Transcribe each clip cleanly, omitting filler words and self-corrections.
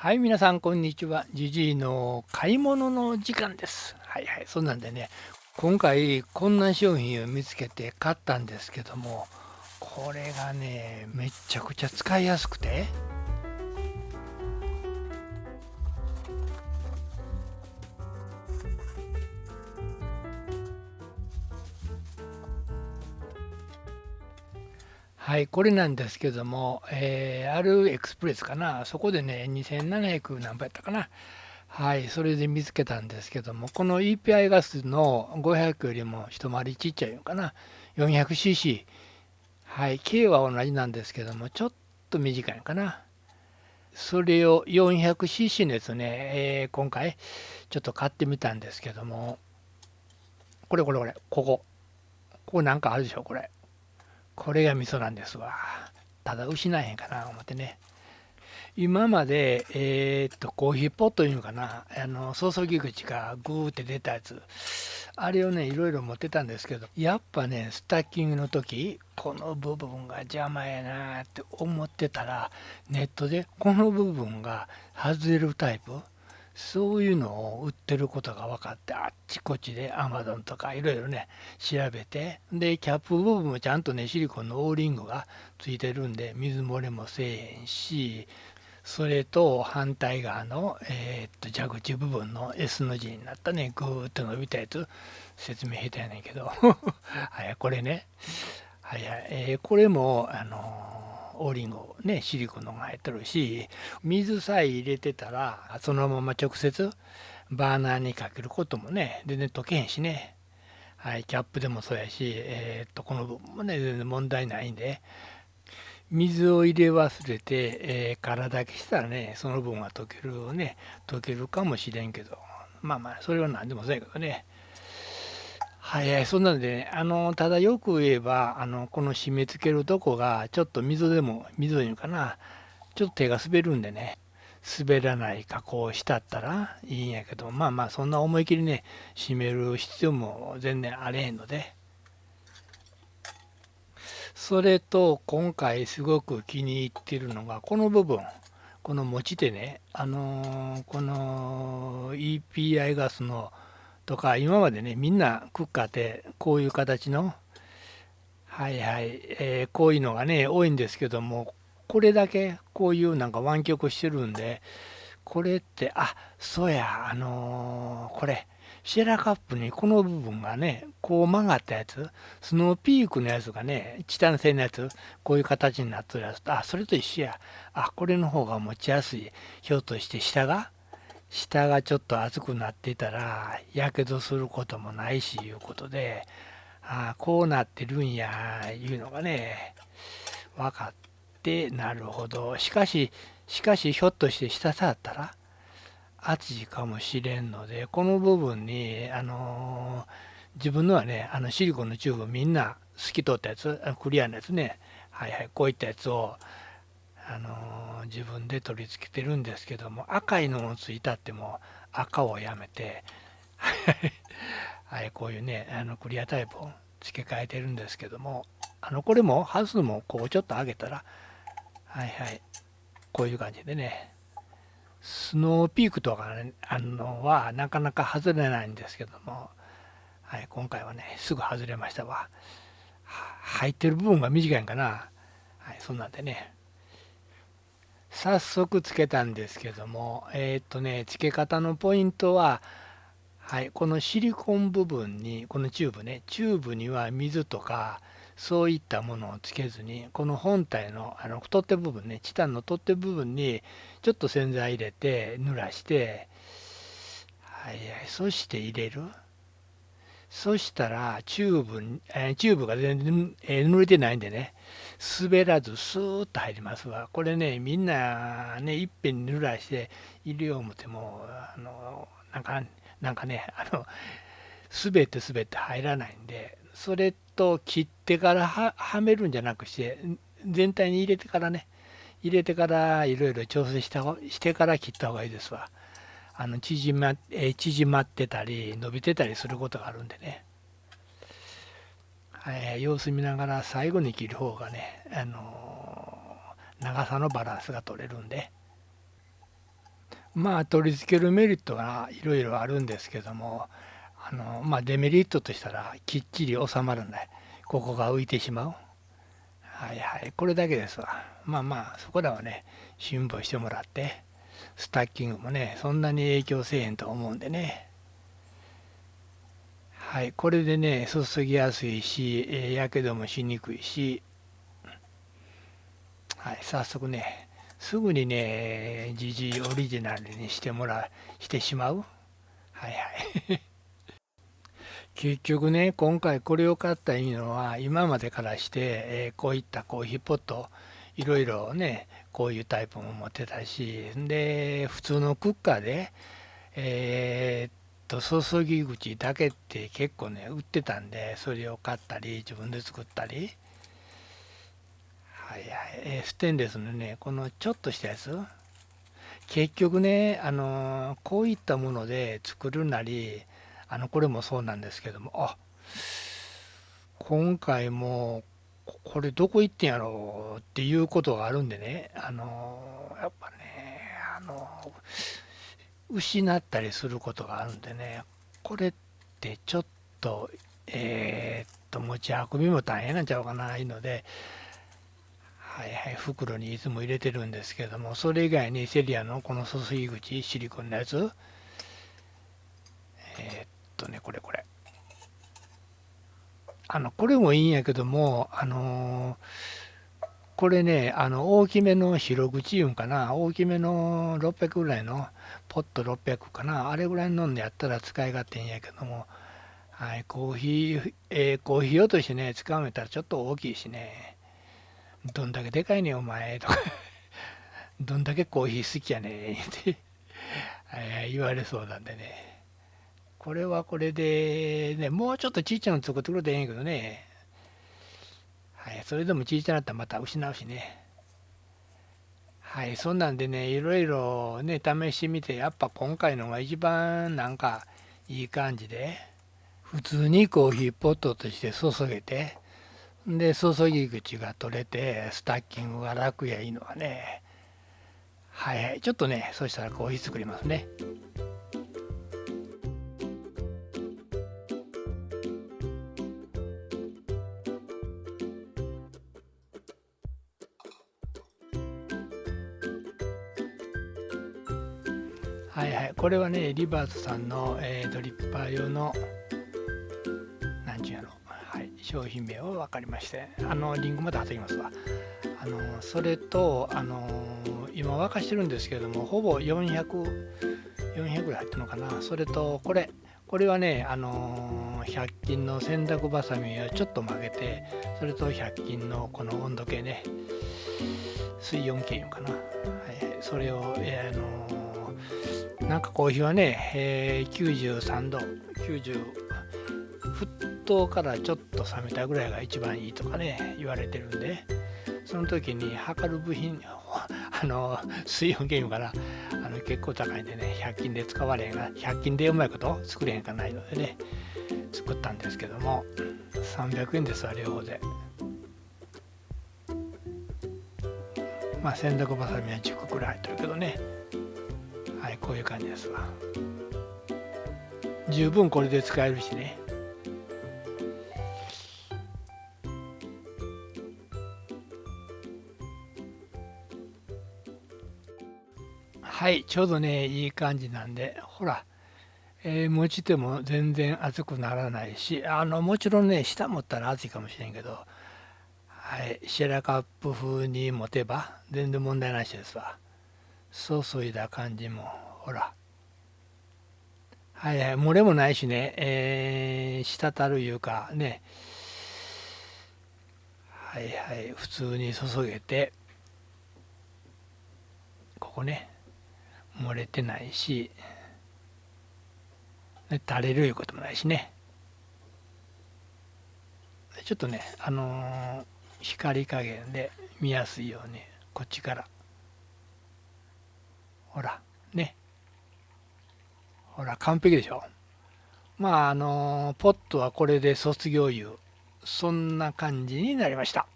はい、皆さん、こんにちは。ジジイの買い物の時間です。はいはい、そんなんでね、今回こんな商品を見つけて買ったんですけども、これがね、めちゃくちゃ使いやすくて、はい、これなんですけども、アルエクスプレスかな、そこでね、2700何倍やったかな。はい、それで見つけたんですけども、この EPI ガスの500よりも一回りちっちゃいのかな、400cc。はい、K は同じなんですけども、ちょっと短いのかな。それを 400cc のやつね、今回ちょっと買ってみたんですけども、これ、ここなんかあるでしょ、これ。これが味噌なんですわ。ただ失えへんかな、思ってね。今まで、コーヒーポットいうのかな、注ぎ口がグーって出たやつ、あれをね、いろいろ持ってたんですけど、やっぱね、スタッキングの時、この部分が邪魔やなって思ってたら、ネットでこの部分が外れるタイプ、そういうのを売ってることが分かって、あっちこっちで Amazon とかいろいろね、調べて、で、キャップ部分もちゃんとね、シリコンのオーリングがついてるんで、水漏れもせえへんし、それと反対側の、蛇口部分の S の字になったね、ぐーっと伸びたやつ、説明下手やねんけど、はい、これね、はいはい、これも、オーリンゴね、シリコンのが入ってるし、水さえ入れてたら、そのまま直接バーナーにかけることもね、全然溶けへんしね。はい、キャップでもそうやし、この部分もね、全然問題ないんで、水を入れ忘れて、空だけしたらね、その分は溶けるかもしれんけど、まあまあ、それは何でもそうやけどね。はいはい、そんなんでね、ただよく言えば、この締め付けるとこが、ちょっと溝いうのかな、ちょっと手が滑るんでね、滑らない加工をしたったらいいんやけど、まあまあ、そんな思い切りね、締める必要も全然あれへんので、それと今回すごく気に入ってるのがこの部分、この持ち手ね、この EPI ガスのとか今までねみんなクッカーってこういう形の、はいはい、こういうのがね多いんですけども、これだけこういうなんか湾曲してるんで、これって、あ、そうや、これ、シェラカップにこの部分がね、こう曲がったやつ、スノーピークのやつがね、チタン製のやつ、こういう形になってるやつと、あ、それと一緒や。あ、これの方が持ちやすい。ひょっとして下がちょっと熱くなっていたら、やけどすることもないし、いうことで、あ、こうなってるんや、いうのがね、分かって、なるほど。しかし、ひょっとして下触ったら、熱いかもしれんので、この部分に、自分のはね、シリコンのチューブみんな透き通ったやつ、クリアなやつね、はいはい、こういったやつを、自分で取り付けてるんですけども、赤いのをついたっても赤をやめて、はい、こういうね、クリアタイプを付け替えてるんですけども、これも外すのもこうちょっと上げたら、はいはい、こういう感じでね、スノーピークとか、ね、はなかなか外れないんですけども、はい、今回はね、すぐ外れましたわ。入ってる部分が短いんかな。はい、そんなんでね、早速つけたんですけども、付け方のポイントは、はい、このシリコン部分に、このチューブね、チューブには水とか、そういったものをつけずに、この本体の取っ手部分ね、チタンの取っ手部分にちょっと洗剤入れて濡らして、はいはい、そして入れる。そしたらチューブが全然、濡れてないんでね、滑らずスーッと入りますわ。これね、みんなね、いっぺんに濡らして入れよう思っても、なんかね、滑って入らないんで、それと切ってからはめるんじゃなくして、全体に入れてからね、入れてからいろいろ調整してから切った方がいいですわ。縮まってたり伸びてたりすることがあるんでね、様子見ながら最後に切る方がね、長さのバランスが取れるんで、まあ取り付けるメリットがいろいろあるんですけども、まあデメリットとしたらきっちり収まらない。ここが浮いてしまう。はいはい。これだけですわ。まあまあ、そこらはね、辛抱してもらって、スタッキングもね、そんなに影響せえへんと思うんでね。はい。これでね、注ぎやすいし、やけどもしにくいし、はい。早速ね、すぐにね、GG オリジナルにしてしまう。はいはい。結局ね、今回これを買ったいいのは、今までからして、こういったコーヒーポット、いろいろね、こういうタイプも持ってたし、で、普通のクッカーで、注ぎ口だけって結構ね、売ってたんで、それを買ったり、自分で作ったり、はいはい、ステンレスのね、このちょっとしたやつ、結局ね、こういったもので作るなり、これもそうなんですけども、今回もこれどこ行ってんやろうっていうことがあるんでね、やっぱね、あの失ったりすることがあるんでね、これってちょっと、持ち運びも大変なんちゃうかな、いうので、はいはい、袋にいつも入れてるんですけども、それ以外にセリアのこの注ぎ口、シリコンのやつ、これ。これもいいんやけども、これね、大きめの広口いうんかな、大きめの600ぐらいの、ポット600かな、あれぐらいのんでやったら使い勝手いいんやけども、はい、コーヒー用としてね、使うんやったらちょっと大きいしね、どんだけでかいねんお前とか、どんだけコーヒー好きやねんって言われそうなんでね、これはこれでね、もうちょっとちっちゃいの作ってくれてええんやけどね、はい、それでもちっちゃなったらまた失うしね。はい、そんなんでね、いろいろね、試してみて、やっぱ今回のが一番なんかいい感じで、普通にコーヒーポットとして注げて、で、注ぎ口が取れて、スタッキングが楽やいいのはね、はいはい、ちょっとね、そしたらコーヒー作りますね。はいはい、これはね、リバースさんの、ドリッパー用の、なんちゅうやろ、はい、商品名は分かりまして、リンクまで貼っておきますわ。それと、今沸かしてるんですけども、ほぼ400ぐらい入ってるのかな。それと、これはね、100均の洗濯バサミをちょっと曲げて、それと100均のこの温度計ね、水温計いうかな。はいはい、それを、なんかコーヒーはね、93度、90、沸騰からちょっと冷めたぐらいが一番いいとかね、言われてるんで、その時に測る部品、水温計いうから、結構高いんでね、100均で使われへんが、100均でうまいこと作れへんかないのでね、作ったんですけども、300円ですわ、両方で。まあ、洗濯バサミは10個くらい入ってるけどね、はい、こういう感じですわ。十分これで使えるしね。はい、ちょうどね、いい感じなんで、ほら、持ち手も全然熱くならないし、もちろんね、下持ったら熱いかもしれんけど、はい、シェラカップ風に持てば全然問題なしですわ。注いだ感じも、ほら、はいはい、漏れもないしね、滴るいうかね、はいはい、普通に注げて、ここね、漏れてないし、垂れるいうこともないしね。ちょっとね、光加減で見やすいように、こっちから、ほら、ね、ほら、完璧でしょ。まあ、ポットはこれで卒業いう、そんな感じになりました。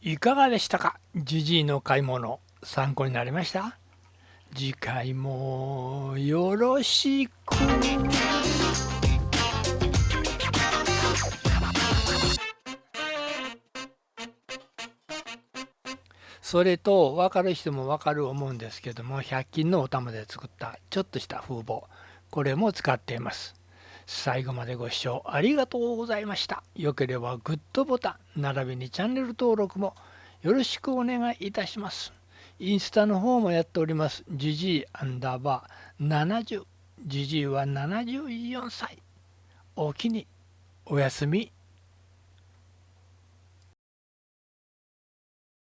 いかがでしたか？ジジイの買い物、参考になりました？次回もよろしく。それと分かる人も分かる思うんですけども、100均のお玉で作ったちょっとした風貌、これも使っています。最後までご視聴ありがとうございました。よければグッドボタン並びにチャンネル登録もよろしくお願いいたします。インスタの方もやっております。ジジイアンダーバー70、ジジイは74歳。おおきにおやすみ